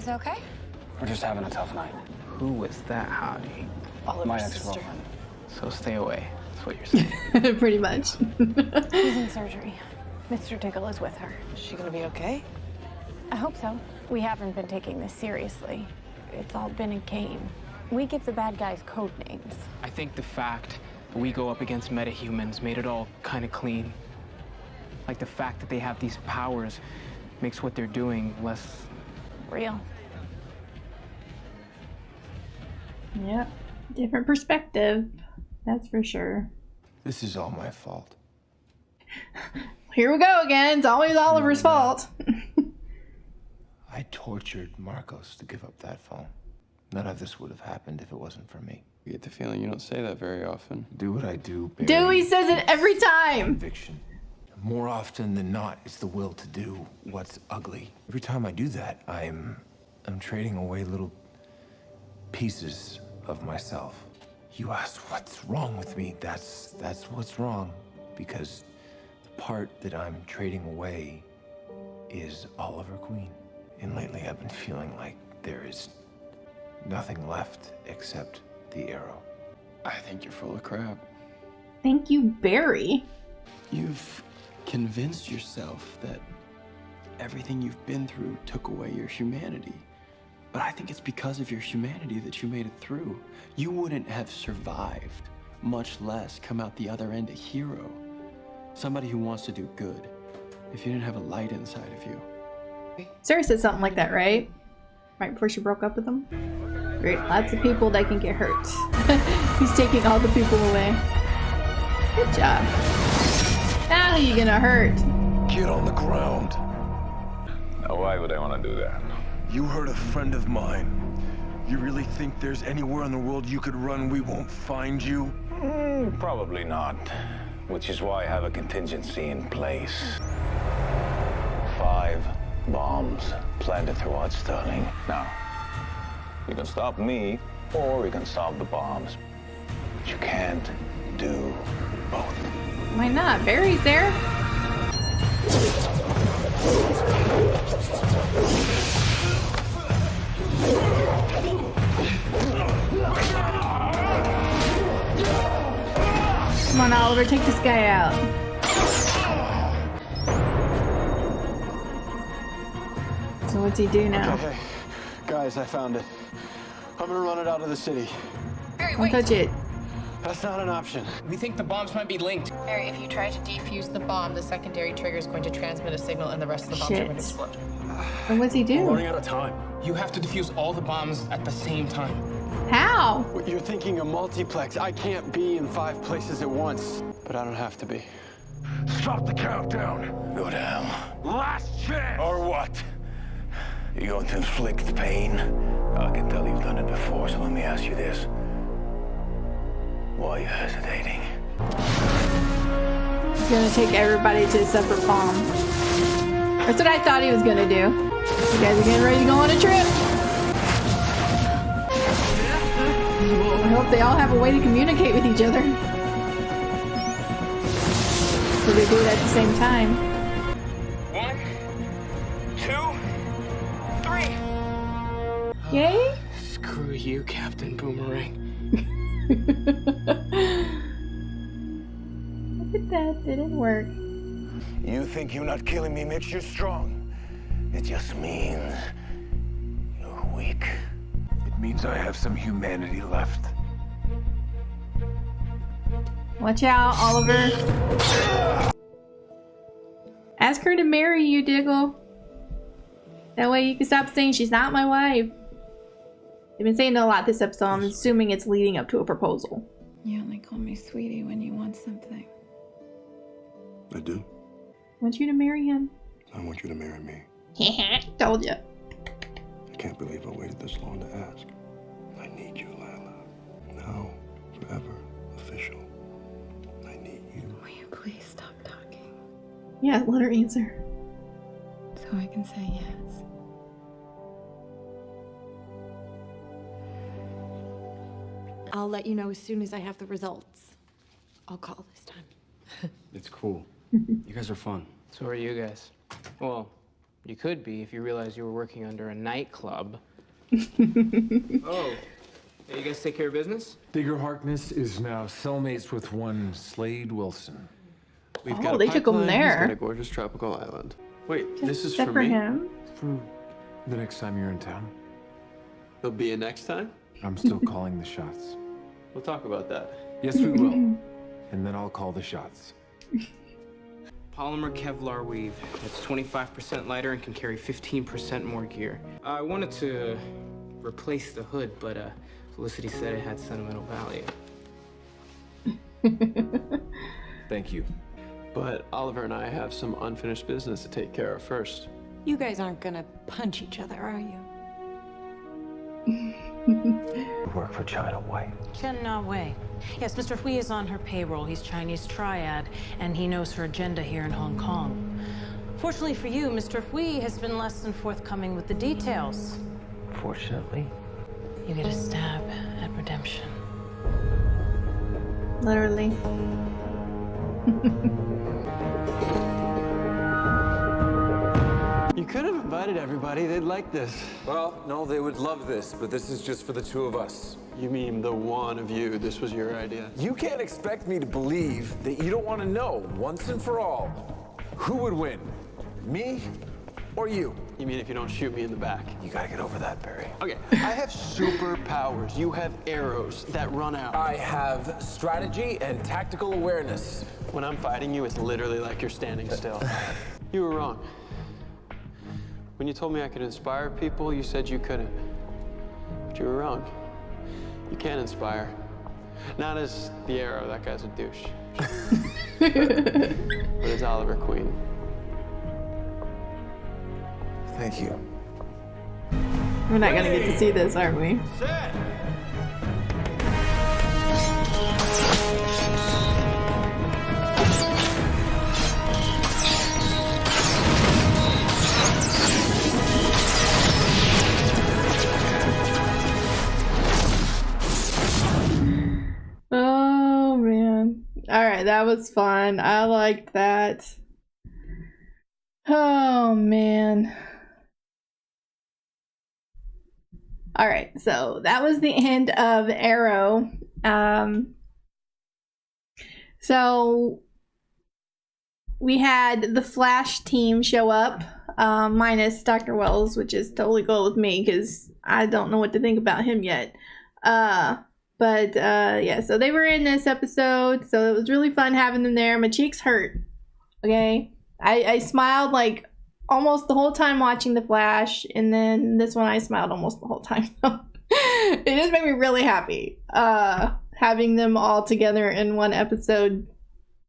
guys okay? We're just having a tough night. Who was that hottie? My ex-girlfriend. So stay away. That's what you're saying. Pretty much. She's in surgery. Mr. Tickle is with her. Is she gonna be okay? I hope so. We haven't been taking this seriously. It's all been a game. We give the bad guys code names. I think the fact that we go up against metahumans made it all kind of clean. Like the fact that they have these powers makes what they're doing less Real. Yep. Different perspective. That's for sure. This is all my fault. Here we go again. It's always Oliver's fault. I tortured Marcos to give up that phone. None of this would have happened if it wasn't for me. I get the feeling you don't say that very often. Do what I do, Barry. Dewey says it every time. Conviction. More often than not, it's the will to do what's ugly. Every time I do that, I'm trading away little pieces of myself. You asked what's wrong with me. That's what's wrong. Because the part that I'm trading away is Oliver Queen. And lately I've been feeling like there is nothing left except the arrow. I think you're full of crap. Thank you, Barry. You've convinced yourself that everything you've been through took away your humanity. But I think it's because of your humanity that you made it through. You wouldn't have survived, much less come out the other end a hero. Somebody who wants to do good, if you didn't have a light inside of you. Sarah said something like that, right? Right before she broke up with him? Great, lots of people that can get hurt. He's taking all the people away. Good job. Now who you gonna hurt? Get on the ground. Now, why would I want to do that? You hurt a friend of mine. You really think there's anywhere in the world you could run we won't find you? Probably not. Which is why I have a contingency in place. 5 bombs planted throughout Sterling. Now, you can stop me, or you can stop the bombs. But you can't do both. Why not? Barry's there. Come on, Oliver, take this guy out. So what's he do now? Okay, guys, I found it. I'm gonna run it out of the city. Barry, Don't touch it. That's not an option. We think the bombs might be linked. Barry, if you try to defuse the bomb, the secondary trigger is going to transmit a signal and the rest of the bombs are going to Shit. explode. And what's he do? Running out of time. You have to defuse all the bombs at the same time. How? You're thinking a multiplex. I can't be in 5 places at once. But I don't have to be. Stop the countdown. Go to hell. Last chance. Or what? You going to inflict pain? I can tell you've done it before, so let me ask you this. Why are you hesitating? He's gonna take everybody to a separate palm. That's what I thought he was gonna do. You guys are getting ready to go on a trip. I hope they all have a way to communicate with each other. So they do it at the same time. 1, 2, 3. Yay? Screw you, Captain Boomerang. Look at that, didn't work. You think you not killing me makes you strong. It just means you're weak. It means I have some humanity left. Watch out, Oliver. Ask her to marry you, Diggle. That way you can stop saying she's not my wife. They've been saying it a lot this episode. I'm assuming it's leading up to a proposal. You only call me sweetie when you want something. I do. I want you to marry him. I want you to marry me. Told you. I can't believe I waited this long to ask. I need you, Lila. Now, forever, official. I need you. Will you please stop talking Yeah, let her answer. so I can say yes? I'll let you know as soon as I have the results. I'll call this time. It's cool. You guys are fun. So are you guys. Well, You could be if you realized you were working under a nightclub. Oh, hey, you guys take care of business? Digger Harkness is now cellmates with one Slade Wilson. We've Oh, got a they took him pipeline, there. He's got a gorgeous tropical island. Wait, this is Except for for me? him. For the next time you're in town, There'll be a next time? I'm still calling the shots. We'll talk about that. Yes, we will. And then I'll call the shots. Polymer Kevlar weave. It's 25% lighter and can carry 15% more gear. I wanted to replace the hood, but Felicity said it had sentimental value. Thank you. But Oliver and I have some unfinished business to take care of first. You guys aren't gonna punch each other, are you? Work for China White. Cannot Wei. Yes, Mr. Hui is on her payroll. He's Chinese triad, and he knows her agenda here in Hong Kong. Fortunately for you, Mr. Hui has been less than forthcoming with the details. Fortunately. You get a stab at redemption. Literally. You could have invited everybody. They'd like this. Well, no, they would love this, but this is just for the two of us. You mean the one of you, this was your idea? You can't expect me to believe that you don't want to know, once and for all, who would win, me or you? You mean if you don't shoot me in the back? You gotta get over that, Barry. Okay, I have superpowers. You have arrows that run out. I have strategy and tactical awareness. When I'm fighting you, it's literally like you're standing still. You were wrong. When you told me I could inspire people, you said you couldn't. But you were wrong. You can inspire. Not as the Arrow, that guy's a douche. But as Oliver Queen. Thank you. We're not gonna get to see this, are we? Set. Oh man. Alright, that was fun. I liked that. Oh man. Alright, so that was the end of Arrow. So we had the Flash team show up, minus Dr. Wells, which is totally cool with me because I don't know what to think about him yet. But yeah, so they were in this episode, so it was really fun having them there. My cheeks hurt, okay? I smiled like almost the whole time watching The Flash, and then this one I smiled almost the whole time. It just made me really happy, having them all together in one episode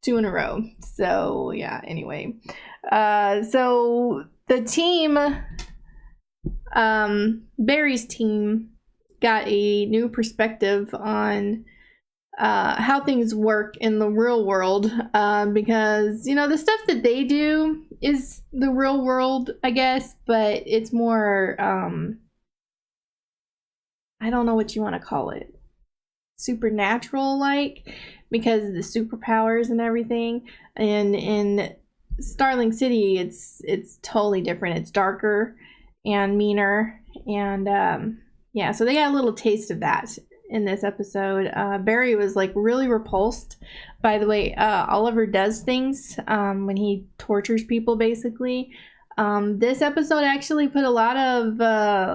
2 in a row. So yeah, anyway. So the team, Barry's team, got a new perspective on how things work in the real world, because you know the stuff that they do is the real world, I guess, but it's more I don't know what you want to call it, supernatural like, because of the superpowers and everything. And in Starling City it's totally different. It's darker and meaner, and yeah, so they got a little taste of that in this episode. Barry was like really repulsed by the way Oliver does things when he tortures people, basically. This episode actually put a lot of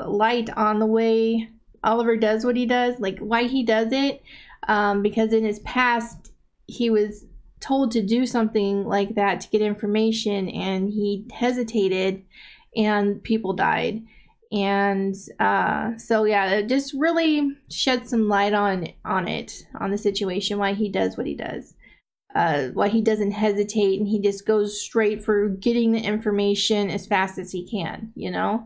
light on the way Oliver does what he does, like why he does it, because in his past he was told to do something like that to get information and he hesitated and people died. And so yeah, it just really shed some light on the situation, why he does what he does, why he doesn't hesitate and he just goes straight for getting the information as fast as he can, you know.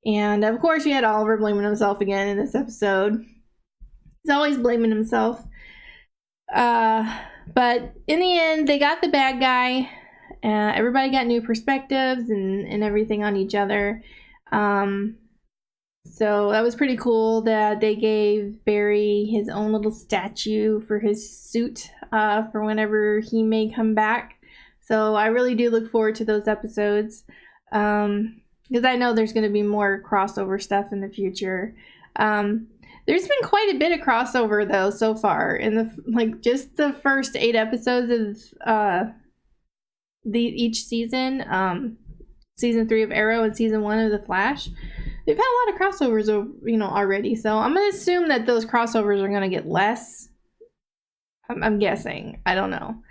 And of course we had Oliver blaming himself again in this episode. He's always blaming himself, but in the end they got the bad guy. Everybody got new perspectives and everything on each other. So that was pretty cool that they gave Barry his own little statue for his suit for whenever he may come back. So I really do look forward to those episodes. because I know there's going to be more crossover stuff in the future. There's been quite a bit of crossover though so far in the just the first 8 episodes of each season. Season 3 of Arrow and season 1 of The Flash. They've had a lot of crossovers, already. So I'm gonna assume that those crossovers are gonna get less. I'm guessing. I don't know.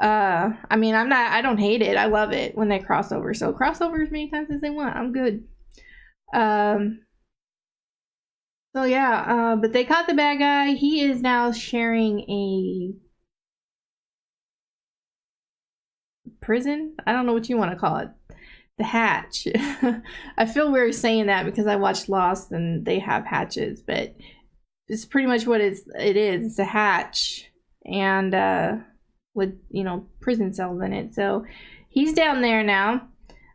I mean, I don't hate it. I love it when they cross over. So crossover as many times as they want. I'm good. So yeah, but they caught the bad guy. He is now sharing a prison? I don't know what you want to call it. The hatch. I feel weird saying that because I watched Lost and they have hatches, but it's pretty much what it is. It's a hatch and with prison cells in it. So he's down there now.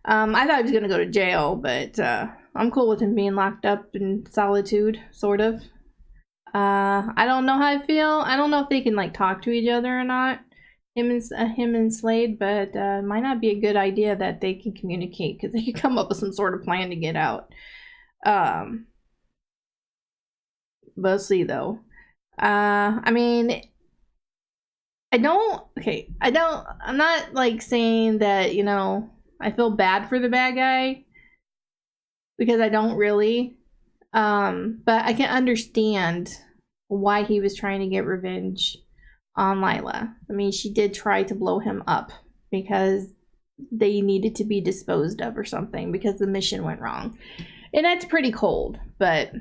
I thought he was gonna go to jail, but I'm cool with him being locked up in solitude, sort of. I don't know how I feel. I don't know if they can like talk to each other or not, him and Slade, but it might not be a good idea that they can communicate because they can come up with some sort of plan to get out. We'll see though. I mean, I'm not like saying that, I feel bad for the bad guy because I don't really. But I can understand why he was trying to get revenge on Lila. I mean, she did try to blow him up because they needed to be disposed of or something because the mission went wrong. And that's pretty cold, but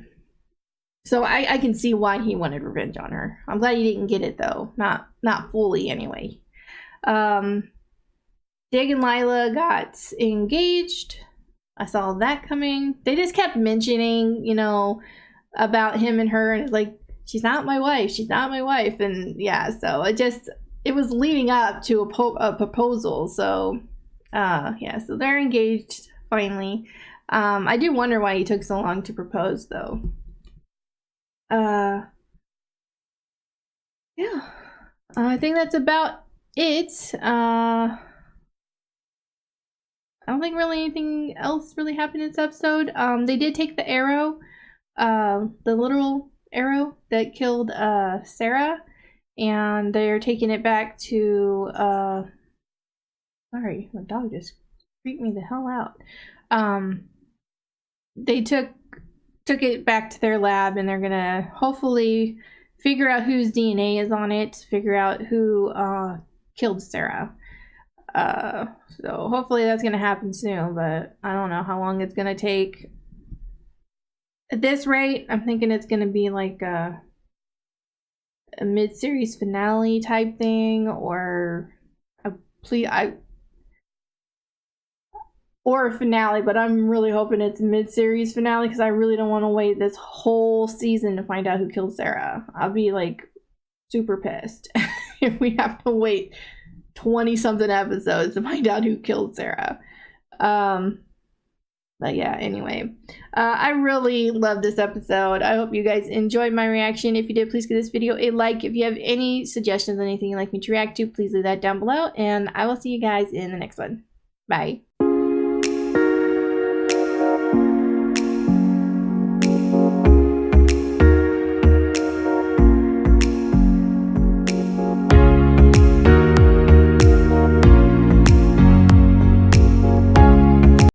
so I can see why he wanted revenge on her. I'm glad he didn't get it though. Not fully anyway. Dig and Lila got engaged. I saw that coming. They just kept mentioning, about him and her, and it's like, she's not my wife. She's not my wife. And yeah, so it was leading up to a proposal. So, yeah, so they're engaged finally. I do wonder why he took so long to propose, though. Yeah, I think that's about it. I don't think really anything else really happened in this episode. They did take the arrow, the literal arrow that killed Sarah, and they're taking it back to sorry, my dog just freaked me the hell out. They took it back to their lab, and they're gonna hopefully figure out whose DNA is on it, figure out who killed Sarah. So hopefully that's gonna happen soon, but I don't know how long it's gonna take. At this rate, I'm thinking it's gonna be like a mid-series finale type thing, or a finale, but I'm really hoping it's a mid-series finale because I really don't want to wait this whole season to find out who killed Sarah. I'll be like super pissed if we have to wait 20-something episodes to find out who killed Sarah. But yeah, anyway, I really love this episode. I hope you guys enjoyed my reaction. If you did, please give this video a like. If you have any suggestions, anything you'd like me to react to, please leave that down below, and I will see you guys in the next one. Bye.